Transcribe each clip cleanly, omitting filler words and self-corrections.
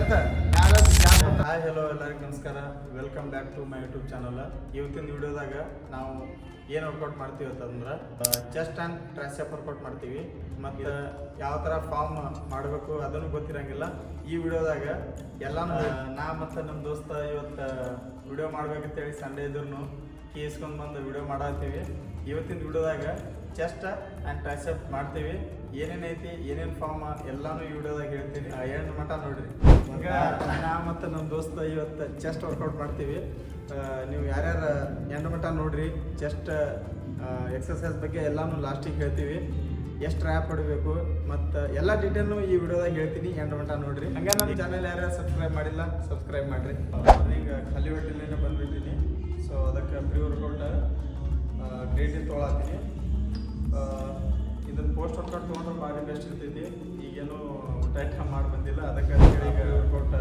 Hi hello ಎಲ್ಲರಿಗೂ ನಮಸ್ಕಾರ. Welcome back to my YouTube channel. ಇವತ್ತಿನ ವಿಡಿಯೋದಾಗ ನಾವು ಏನು ವರ್ಕೌಟ್ ಮಾಡ್ತೀವಿ ಅಂತಂದ್ರೆ ಚೆಸ್ಟ್ ಆ್ಯಂಡ್ ಟ್ರೈಸೆಪ್ ವರ್ಕೌಟ್ ಮಾಡ್ತೀವಿ. ಮತ್ತು ಯಾವ ಥರ ಫಾರ್ಮ್ ಮಾಡಬೇಕು ಅದನ್ನು ಗೊತ್ತಿರಂಗಿಲ್ಲ. ಈ ವಿಡಿಯೋದಾಗ ಎಲ್ಲ ನಾ ಮತ್ತು ನಮ್ಮ ದೋಸ್ತ ಇವತ್ತು ವಿಡಿಯೋ ಮಾಡ್ಬೇಕಂತೇಳಿ ಸಂಡೇ ಇದ್ರೂ ಕೀಸ್ಕೊಂಡು ಬಂದು ವಿಡಿಯೋ ಮಾಡತ್ತೀವಿ. ಇವತ್ತಿನ ವಿಡಿಯೋದಾಗ ಚೆಸ್ಟ್ ಆ್ಯಂಡ್ ಟ್ರೈಸೆಪ್ ಮಾಡ್ತೀವಿ. ಏನೇನೈತಿ ಏನೇನು ಫಾರ್ಮ್ ಎಲ್ಲಾನು ಈ ವಿಡಿಯೋದಾಗ ಹೇಳ್ತೀನಿ. ಎಂಟು ಮಟ್ಟ ನೋಡ್ರಿ. ಈಗ ನಾ ಮತ್ತು ನಮ್ಮ ದೋಸ್ತ ಇವತ್ತು ಚೆಸ್ಟ್ ವರ್ಕೌಟ್ ಮಾಡ್ತೀವಿ. ನೀವು ಯಾರ್ಯಾರು ಎಂಟು ಮಟ್ಟ ನೋಡ್ರಿ. ಚೆಸ್ಟ್ ಎಕ್ಸಸೈಸ್ ಬಗ್ಗೆ ಎಲ್ಲಾನು ಲಾಸ್ಟಿಗೆ ಹೇಳ್ತೀವಿ. ಎಷ್ಟು ರ್ಯಾಪ್ ಹೊಡಿಬೇಕು ಮತ್ತು ಎಲ್ಲ ಡೀಟೇಲ್ನು ಈ ವಿಡಿಯೋದಾಗ ಹೇಳ್ತೀನಿ. ಎಂಟು ಮಟ್ಟ ನೋಡ್ರಿ. ಹಂಗೆ ನಮ್ಮ ಚಾನಲ್ ಯಾರ್ಯಾರು ಸಬ್ಸ್ಕ್ರೈಬ್ ಮಾಡಿಲ್ಲ ಸಬ್ಸ್ಕ್ರೈಬ್ ಮಾಡಿರಿ. ಈಗ ಖಾಲಿ ಹೊಟ್ಟೆಲಿಂದ ಬಂದುಬಿಟ್ಟಿನಿ. ಸೊ ಅದಕ್ಕೆ ಪ್ರೀ ವರ್ಕೌಟ್ ಕ್ರಿಯೇಟಿನ್ ತೊಗೊಳತ್ತೀನಿ. ಇದನ್ನು ಪೋಸ್ಟ್ ವರ್ಕೌಟ್ ತೊಗೊಂಡ್ರೆ ಭಾರಿ ಬೆಸ್ಟ್ ಇರ್ತೈತಿ. ಈಗೇನು ಟೈಟ್ ಮಾಡಿ ಬಂದಿಲ್ಲ, ಅದಕ್ಕೆ ಈಗ ವರ್ಕೌಟ್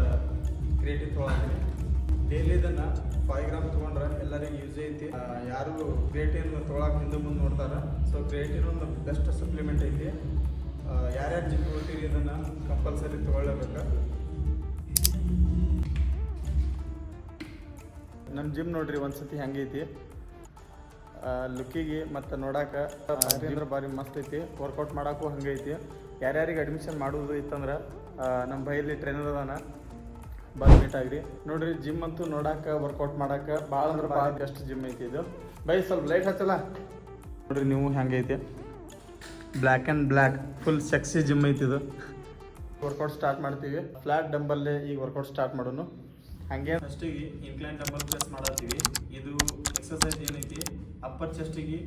ಕ್ರಿಯೇಟಿನ್ ತೊಗೊಳತ್ತೀನಿ. ಡೈಲಿ ಇದನ್ನು 5 ಗ್ರಾಮ್ ತೊಗೊಂಡ್ರೆ ಎಲ್ಲರಿಗೂ ಯೂಸ್ ಐತಿ. ಯಾರು ಕ್ರಿಯೇಟಿನ್ ತೊಗೊಳಕ್ಕೆ ಹಿಂದೆ ಮುಂದೆ ನೋಡ್ತಾರೆ. ಸೊ ಕ್ರಿಯೇಟಿನ್ ಒಂದು ಬೆಸ್ಟ್ ಸಪ್ಲಿಮೆಂಟ್ ಐತಿ. ಯಾರ್ಯಾರು ಜಿಮ್ ಹೋಗ್ತೀರಿ ಇದನ್ನು ಕಂಪಲ್ಸರಿ ತೊಗೊಳ್ಳೇಬೇಕು. ನಮ್ಮ ಜಿಮ್ ನೋಡ್ರಿ ಒಂದ್ಸತಿ ಹೆಂಗೈತಿ ಲುಕ್ಕಿಗೆ ಮತ್ತು ನೋಡಕ್ಕೆ ಭಾರಿ ಅಂದ್ರೆ ಭಾರಿ ಮಸ್ತ್ ಐತಿ. ವರ್ಕೌಟ್ ಮಾಡೋಕ್ಕೂ ಹಂಗೈತಿ. ಯಾರ್ಯಾರಿಗೆ ಅಡ್ಮಿಷನ್ ಮಾಡೋದು ಇತ್ತಂದ್ರೆ ನಮ್ಮ ಬೈಲಿ ಟ್ರೈನರ್ ಅದಾನ, ಬಂದು ಮೀಟ್ ಆಗ್ರಿ. ನೋಡ್ರಿ ಜಿಮ್ ಅಂತೂ ನೋಡಕ್ಕೆ ವರ್ಕೌಟ್ ಮಾಡೋಕ್ಕೆ ಭಾಳ ಅಂದ್ರೆ ಭಾಳ ಬೆಸ್ಟ್ ಜಿಮ್ ಐತಿ ಇದು. ಬೈ ಸ್ವಲ್ಪ ಲೈಟ್ ಹಚ್ಚಲ್ಲ ನೋಡ್ರಿ ನೀವು ಹೆಂಗೈತಿ. Black and black full sexy gym ಐತಿ ಇದು. ವರ್ಕೌಟ್ ಸ್ಟಾರ್ಟ್ ಮಾಡ್ತೀವಿ. ಫ್ಲ್ಯಾಟ್ ಡಂಬಲ್ಲೇ ಈಗ ವರ್ಕೌಟ್ ಸ್ಟಾರ್ಟ್ ಮಾಡೋನು. ಹಾಗೆ ಫಸ್ಟಿಗೆ ಇನ್ಕ್ಲೈನ್ ಡಂಬಲ್ ಪ್ರೆಸ್ ಮಾಡತ್ತೀವಿ. ಇದು ಎಕ್ಸಸೈಸ್ ಏನೈತಿ ಅಪ್ಪರ್ ಚೆಸ್ಟಿಗೆ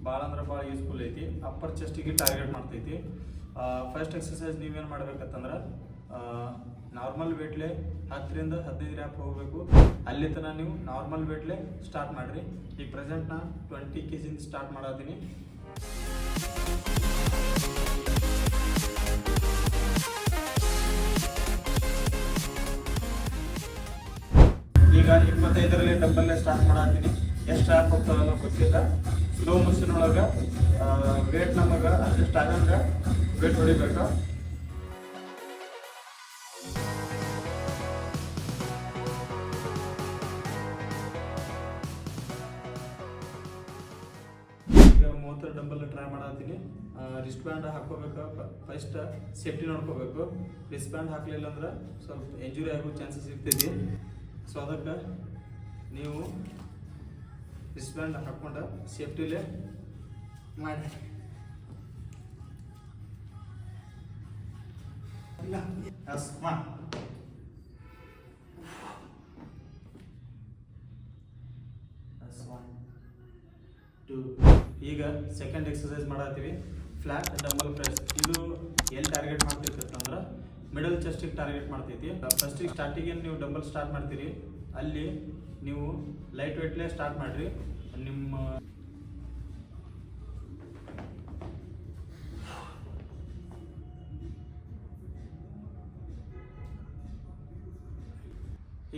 ಭಾಳ ಅಂದ್ರೆ ಭಾಳ ಯೂಸ್ಫುಲ್ ಐತಿ. ಅಪ್ಪರ್ ಚೆಸ್ಟಿಗೆ ಟಾರ್ಗೆಟ್ ಮಾಡ್ತೈತಿ. ಫಸ್ಟ್ ಎಕ್ಸಸೈಸ್ ನೀವೇನು ಮಾಡ್ಬೇಕಂತಂದ್ರೆ ನಾರ್ಮಲ್ ವೇಟ್ಲೆ 10ರಿಂದ 15 ರ್ಯಾಪ್ ಹೋಗಬೇಕು. ಅಲ್ಲಿ ತನಕ ನೀವು ನಾರ್ಮಲ್ ವೇಟ್ಲೆ ಸ್ಟಾರ್ಟ್ ಮಾಡಿರಿ. ಈಗ ಪ್ರೆಸೆಂಟ್ ನಾ 20 kg ಸ್ಟಾರ್ಟ್ ಮಾಡತ್ತೀನಿ. ಈಗ 25ರಲ್ಲಿ ಡಂಬಲ್ಲೇ ಸ್ಟಾರ್ಟ್ ಮಾಡತ್ತೀನಿ. ಎಷ್ಟು ರ್ಯಾಪ್ ಹೋಗ್ತಾವಲ್ಲ ಗೊತ್ತಿಲ್ಲ. ಸ್ಲೋ ಮೋಷನ್ ಒಳಗೆ ವೇಟ್ ನಮಗೆ ಅಡ್ಜಸ್ಟ್ ಆಗಂಗೆ ವೇಟ್ ಹೊಡಿಬೇಕು. ಈಗ 30 ಡಂಬಲ್ ಟ್ರೈ ಮಾಡತ್ತೀನಿ. ರಿಸ್ಟ್ ಬ್ಯಾಂಡ್ ಹಾಕೋಬೇಕು. ಫಸ್ಟ್ ಸೇಫ್ಟಿ ನೋಡ್ಕೋಬೇಕು. ರಿಸ್ಟ್ ಬ್ಯಾಂಡ್ ಹಾಕಲಿಲ್ಲ ಅಂದ್ರೆ ಸ್ವಲ್ಪ ಇಂಜುರಿ ಆಗೋ ಚಾನ್ಸಸ್ ಇರ್ತೈತಿ. ಸೊ ಅದಕ್ಕೆ ನೀವು ರಿಸ್ಟ್ ಬ್ಯಾಂಡ್ ಹಾಕ್ಕೊಂಡು ಸೇಫ್ಟಿಲೇ ಮಾಡಿ. ಈಗ ಸೆಕೆಂಡ್ ಎಕ್ಸಸೈಸ್ ಮಾಡತ್ತೀವಿ. Flat dumbbell press. ಇದು ಎಲ್ಲಿ ಟಾರ್ಗೆಟ್ ಮಾಡ್ತಿರ್ತಂದ್ರೆ ಮಿಡಲ್ ಚೆಸ್ಟಿಗೆ ಟಾರ್ಗೆಟ್ ಮಾಡ್ತೈತಿ. ಫಸ್ಟಿಗೆ ಸ್ಟಾರ್ಟಿಗೆ ನೀವು ಡಂಬಲ್ ಸ್ಟಾರ್ಟ್ ಮಾಡ್ತೀರಿ. ಅಲ್ಲಿ ನೀವು ಲೈಟ್ ವೇಟ್ಲೇ ಸ್ಟಾರ್ಟ್ ಮಾಡಿರಿ. ನಿಮ್ಮ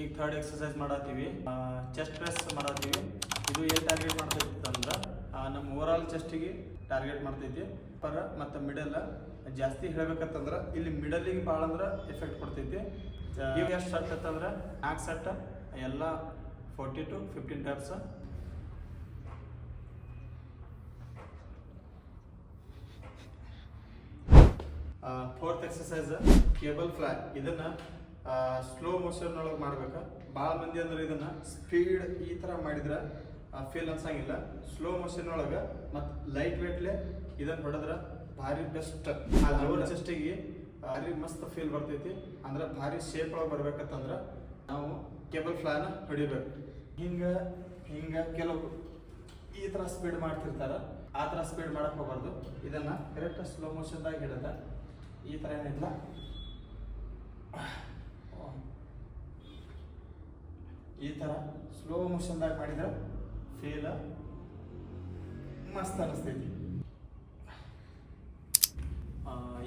ಈಗ ಥರ್ಡ್ ಎಕ್ಸಸೈಸ್ ಮಾಡತ್ತೀವಿ. ಚೆಸ್ಟ್ ಪ್ರೆಸ್ ಮಾಡತ್ತೀವಿ. ಇದು ಎಲ್ಲಿ ಟಾರ್ಗೆಟ್ ಮಾಡ್ತೈತಿ ಅಂದ್ರೆ ನಮ್ಮ ಓವರಾಲ್ ಚೆಸ್ಟಿಗೆ ಟಾರ್ಗೆಟ್ ಮಾಡ್ತೈತಿ. ಪರ ಮತ್ತು ಮಿಡಲ್ ಜಾಸ್ತಿ ಹೇಳ್ಬೇಕಂತಂದ್ರೆ ಇಲ್ಲಿ ಮಿಡಲಿಗೆ ಭಾಳ ಅಂದ್ರೆ ಎಫೆಕ್ಟ್ ಕೊಡ್ತೈತಿ. ಈಗ ಎಷ್ಟು ಸೆಟ್ ಅಂತಂದ್ರೆ 4 ಸೆಟ್ ಎಲ್ಲ 40 to 15 reps. Fourth exercise cable fly. ಇದನ್ನು ಸ್ಲೋ ಮೋಷನ್ ಒಳಗೆ ಮಾಡ್ಬೇಕು. ಭಾಳ ಮಂದಿ ಅಂದ್ರೆ ಇದನ್ನು ಸ್ಪೀಡ್ ಈ ಥರ ಮಾಡಿದ್ರೆ ಫೀಲ್ ಅನ್ಸಂಗಿಲ್ಲ. ಸ್ಲೋ ಮೋಷನ್ ಒಳಗೆ ಮತ್ತು ಲೈಟ್ ವೇಟ್ಲೆ ಇದನ್ನು ಹೊಡೆದ್ರೆ ಭಾರಿ ಬೆಸ್ಟ್. ಲೋವರ್ ಚೆಸ್ಟಿಗೆ ಭಾರಿ ಮಸ್ತ್ ಫೀಲ್ ಬರ್ತೈತಿ. ಅಂದ್ರೆ ಭಾರಿ ಶೇಪ್ ಒಳಗೆ ಬರ್ಬೇಕಂತಂದ್ರೆ ನಾವು ಕೇಬಲ್ ಫ್ಲೈನ ಹೊಡಿಬೇಕು. ಹಿಂಗೆ ಕೆಲವು ಈ ಥರ ಸ್ಪೀಡ್ ಮಾಡ್ತಿರ್ತಾರೆ. ಆ ಥರ ಸ್ಪೀಡ್ ಮಾಡಕ್ಕೆ ಹೋಗ್ಬಾರ್ದು. ಇದನ್ನು ಕರೆಕ್ಟ್ ಸ್ಲೋ ಮೋಷನ್ದಾಗ ಹಿಡಿದ ಈ ಥರ ಏನಿಲ್ಲ ಈ ಥರ ಸ್ಲೋ ಮೋಷನ್ದಾಗ ಮಾಡಿದ್ರೆ ಫೀಲ್ ಮಸ್ತ್ ಅನ್ನಿಸ್ತೈತಿ.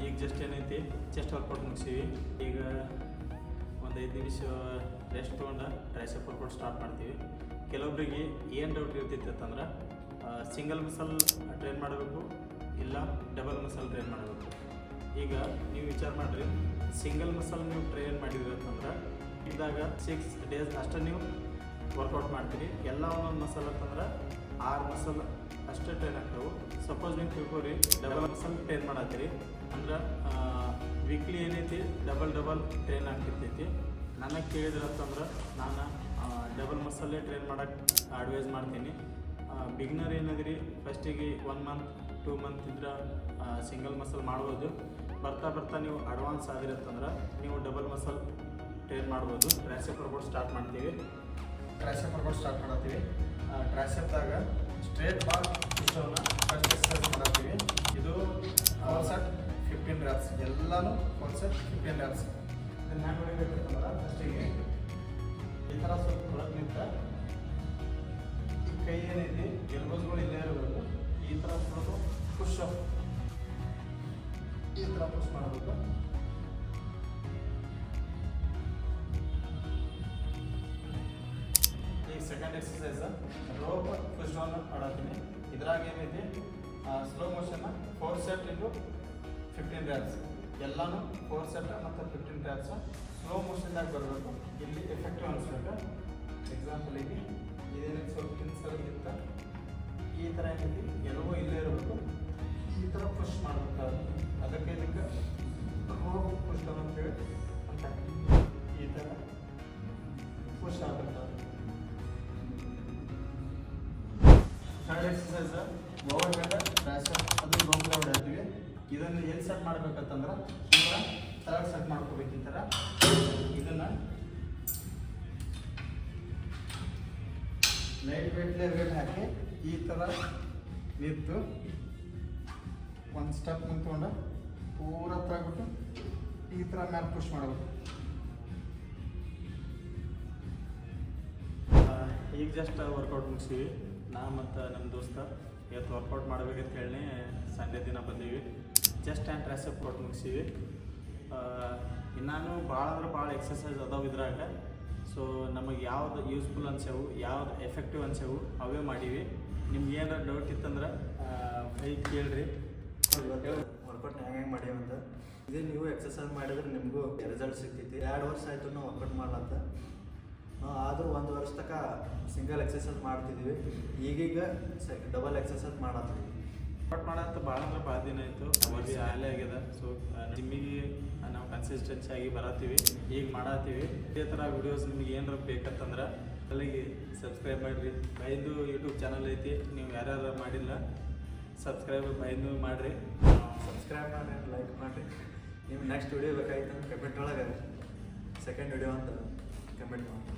ಈಗ ಜಸ್ಟ್ ಏನೈತಿ ಚೆಸ್ಟ್ ವರ್ಕೌಟ್ ಮುಗಿಸೀವಿ. ಈಗ ಒಂದು 5 ನಿಮಿಷ ರೆಸ್ಟ್ ತೊಗೊಂಡು ಟ್ರೈಸೆಪ್ ವರ್ಕೌಟ್ ಸ್ಟಾರ್ಟ್ ಮಾಡ್ತೀವಿ. ಕೆಲವೊಬ್ಬರಿಗೆ ಏನು ಡೌಟ್ ಇರ್ತೈತಿ ಅಂತಂದ್ರೆ ಸಿಂಗಲ್ ಮಸಲ್ ಟ್ರೈನ್ ಮಾಡಬೇಕು ಇಲ್ಲ ಡಬಲ್ ಮಸಲ್ ಟ್ರೈನ್ ಮಾಡಬೇಕು. ಈಗ ನೀವು ವಿಚಾರ ಮಾಡಿರಿ, ಸಿಂಗಲ್ ಮಸಲ್ ನೀವು ಟ್ರೈನ್ ಮಾಡಿದ್ರಿ ಅಂತಂದ್ರೆ ಇದ್ದಾಗ 6 ಡೇಸ್ ಅಷ್ಟೇ ನೀವು ವರ್ಕೌಟ್ ಮಾಡ್ತೀರಿ. ಎಲ್ಲ ಒಂದೊಂದು ಮಸಲ್ ಅಂತಂದ್ರೆ 6 ಮಸಲ್ ಅಷ್ಟೇ ಟ್ರೈನ್ ಆಗ್ತಾವೆ. ಸಪೋಸ್ ನೀವು ತಿಳ್ಕೊರಿ ಡಬಲ್ ಮಸಲ್ ಟ್ರೈನ್ ಮಾಡತ್ತೀರಿ ಅಂದ್ರೆ ವೀಕ್ಲಿ ಏನೈತಿ ಡಬಲ್ ಟ್ರೈನ್ ಆಗ್ತಿರ್ತೈತಿ. ನನಗೆ ಕೇಳಿದ್ರಂತಂದ್ರೆ ನಾನು ಡಬಲ್ ಮಸಲ್ಲೇ ಟ್ರೈನ್ ಮಾಡೋಕ್ಕೆ ಅಡ್ವೈಸ್ ಮಾಡ್ತೀನಿ. ಬಿಗ್ನರ್ ಏನಾದ್ರಿ ಫಸ್ಟಿಗೆ 1 ಮಂತ್ 2 ಮಂತ್ ಇದ್ರೆ ಸಿಂಗಲ್ ಮಸಲ್ ಮಾಡ್ಬೋದು. ಬರ್ತಾ ನೀವು ಅಡ್ವಾನ್ಸ್ ಆಗಿರತ್ತಂದ್ರೆ ನೀವು ಡಬಲ್ ಮಸಲ್ ಟ್ರೈನ್ ಮಾಡ್ಬೋದು. ಟ್ರೈಸೆಪ್ ವರ್ಕೌಟ್ ಸ್ಟಾರ್ಟ್ ಮಾಡ್ತೀವಿ. ಟ್ರೈಸೆಪ್ದಾಗ ಸ್ಟ್ರೇಟ್ ಬಾರ್ ಇಷ್ಟವನ್ನು ಫಸ್ಟ್ ಎಕ್ಸರ್ಸೈಸ್ ಮಾಡತ್ತೀವಿ. ಇದು 4 ಸೆಟ್ 15 ರ್ಯಾಪ್ಸ್, ಎಲ್ಲನೂ 4 ಸೆಟ್ 15 ರ್ಯಾಪ್ಸ್. ಇದನ್ನು ಹ್ಯಾಂಗೆ ಹೊಡಿಬೇಕಂತಂದ್ರೆ ಫಸ್ಟಿಗೆ ಈ ಥರ ಸ್ವಲ್ಪ ಹೊರಗೆ ನಿಂತ ಕೈ ಏನೈತಿ ಎಲ್ಬೋಸ್ಗಳು ಇಲ್ಲೇ ಇರಬೇಕು. ಈ ಥರ ಸ್ವಲ್ಪ ಪುಷ್ ಅಪ್, ಈ ಥರ ಪುಷ್ ಮಾಡಬೇಕು. ಈಗ second exercise rope push down ಮಾಡತ್ತೀನಿ. ಇದ್ರಾಗ ಏನೈತಿ slow motion 4 set into 15 reps, ಎಲ್ಲನೂ 4 ಸೆಟ್ ಮತ್ತು 15 ರ್ಯಾಪ್ಸ್ ಸ್ಲೋ ಮೋಷನ್ದಾಗ ಬರಬೇಕು. ಇಲ್ಲಿ ಎಫೆಕ್ಟಿವ್ ಅನಿಸ್ಬೇಕು. ಎಕ್ಸಾಂಪಲ್ ಈಗ ಇದೇನೈತಿ ಸ್ವಲ್ಪ ಹಿಂಸಲಿಂದ ಈ ಥರ ಏನೈತಿ ಎಲ್ಲವೂ ಇಲ್ಲೇ ಇರಬೇಕು. ಈ ಥರ ಪುಷ್ ಮಾಡಬೇಕಾದ್ರೆ ಅದಕ್ಕೆ ಇದಕ್ಕೆ ರೋಪ್ ಪುಷ್ ಡೌನ್ ಅಂತೇಳಿ ಅಂತ ಈ ಥರ ಪುಷ್ ಆಗಬೇಕಾದ್ರೆ. Third exercise over head tricep, ಅದನ್ನು ರೋಪ್ಲೆ ಹೊಡೆಯತ್ತೀವಿ. ಇದನ್ನು ಎಲ್ಲಿ ಸೆಟ್ ಮಾಡ್ಬೇಕಂತಂದ್ರೆ ಈ ಥರ ತಳಗೆ ಸೆಟ್ ಮಾಡ್ಕೋಬೇಕು. ಈ ಥರ ಇದನ್ನು ಲೈಟ್ ವೇಟ್ ಹಾಕಿ ಈ ಥರ ನಿಂತು ಒಂದು ಸ್ಟೆಪ್ ನಿಂತ್ಕೊಂಡು ಪೂರ ತಗ್ಬಿಟ್ಟು ಈ ಥರ ಮ್ಯಾಲೆ ಪುಷ್ ಮಾಡಬೇಕು. ಈಗ ಜಸ್ಟ್ ವರ್ಕೌಟ್ ಮುಗಿಸಿವಿ. ನಾ ಮತ್ತು ನಮ್ಮ ದೋಸ್ತ ಇವತ್ತು ವರ್ಕೌಟ್ ಮಾಡ್ಬೇಕಂತ ಹೇಳಿ ಸಂಡೇ ದಿನ ಬಂದೀವಿ. ಜಸ್ಟ್ ಆ್ಯಂಡ್ ಟ್ರೈಸೆಪ್ ವರ್ಕೌಟ್ ಮುಗಿಸಿವಿ. ಇನ್ನೂ ಭಾಳ ಅಂದ್ರೆ ಭಾಳ ಎಕ್ಸಸೈಸ್ ಅದಾವೆ ಇದ್ರಾಗ. ಸೊ ನಮಗೆ ಯಾವ್ದು ಯೂಸ್ಫುಲ್ ಅನ್ಸೇವು, ಯಾವ್ದು ಎಫೆಕ್ಟಿವ್ ಅನ್ಸೇವು ಅವೇ ಮಾಡೀವಿ. ನಿಮ್ಗೆ ಏನಾರ ಡೌಟ್ ಇತ್ತಂದ್ರೆ ಕೈ ಕೇಳ್ರಿ. ವರ್ಕೌಟ್ ಹೆಂಗೆ ಮಾಡೀವಂತ ಇದೇ ನೀವು ಎಕ್ಸಸೈಸ್ ಮಾಡಿದ್ರೆ ನಿಮಗೂ ರಿಸಲ್ಟ್ ಸಿಗ್ತೈತಿ. 2 ವರ್ಷ ಆಯಿತು ನಾವು ವರ್ಕೌಟ್ ಮಾಡ್ಲಂತ. ಆದರೂ 1 ವರ್ಷ ತನಕ ಸಿಂಗಲ್ ಎಕ್ಸಸೈಸ್ ಮಾಡ್ತಿದ್ವಿ. ಈಗೀಗ ಡಬಲ್ ಎಕ್ಸಸೈಸ್ ಮಾಡತ್ತೀವಿ. ವರ್ಕೌಟ್ ಮಾಡಂತ ಭಾಳ ಅಂದ್ರೆ ಭಾಳ ದಿನ ಆಯಿತು. ಅವಾಗ ಶಾಲೆ ಆಗ್ಯದ. ಸೊ ಜಿಮ್ಮಿಗೆ ನಾವು ಕನ್ಸಿಸ್ಟೆನ್ಸಿ ಆಗಿ ಬರತ್ತೀವಿ, ಈಗ ಮಾಡತ್ತೀವಿ. ಇದೇ ಥರ ವಿಡಿಯೋಸ್ ನಿಮ್ಗೆ ಏನಾರ ಬೇಕಂತಂದ್ರೆ ಅಲ್ಲಿಗೆ ಸಬ್ಸ್ಕ್ರೈಬ್ ಮಾಡಿರಿ. ಬೈದು ಯೂಟ್ಯೂಬ್ ಚಾನಲ್ ಐತಿ, ನೀವು ಯಾರ್ಯಾರು ಮಾಡಿಲ್ಲ ಸಬ್ಸ್ಕ್ರೈಬ್ ಬೈದು ಮಾಡಿರಿ. ಸಬ್ಸ್ಕ್ರೈಬ್ ಮಾಡಿ, ಲೈಕ್ ಮಾಡಿರಿ. ನಿಮ್ಗೆ ನೆಕ್ಸ್ಟ್ ವಿಡಿಯೋ ಬೇಕಾಗಿತ್ತು ಕಮೆಂಟ್ ಒಳಗೆ ಸೆಕೆಂಡ್ ವಿಡಿಯೋ ಅಂತ ಕಮೆಂಟ್ ಮಾಡಿ.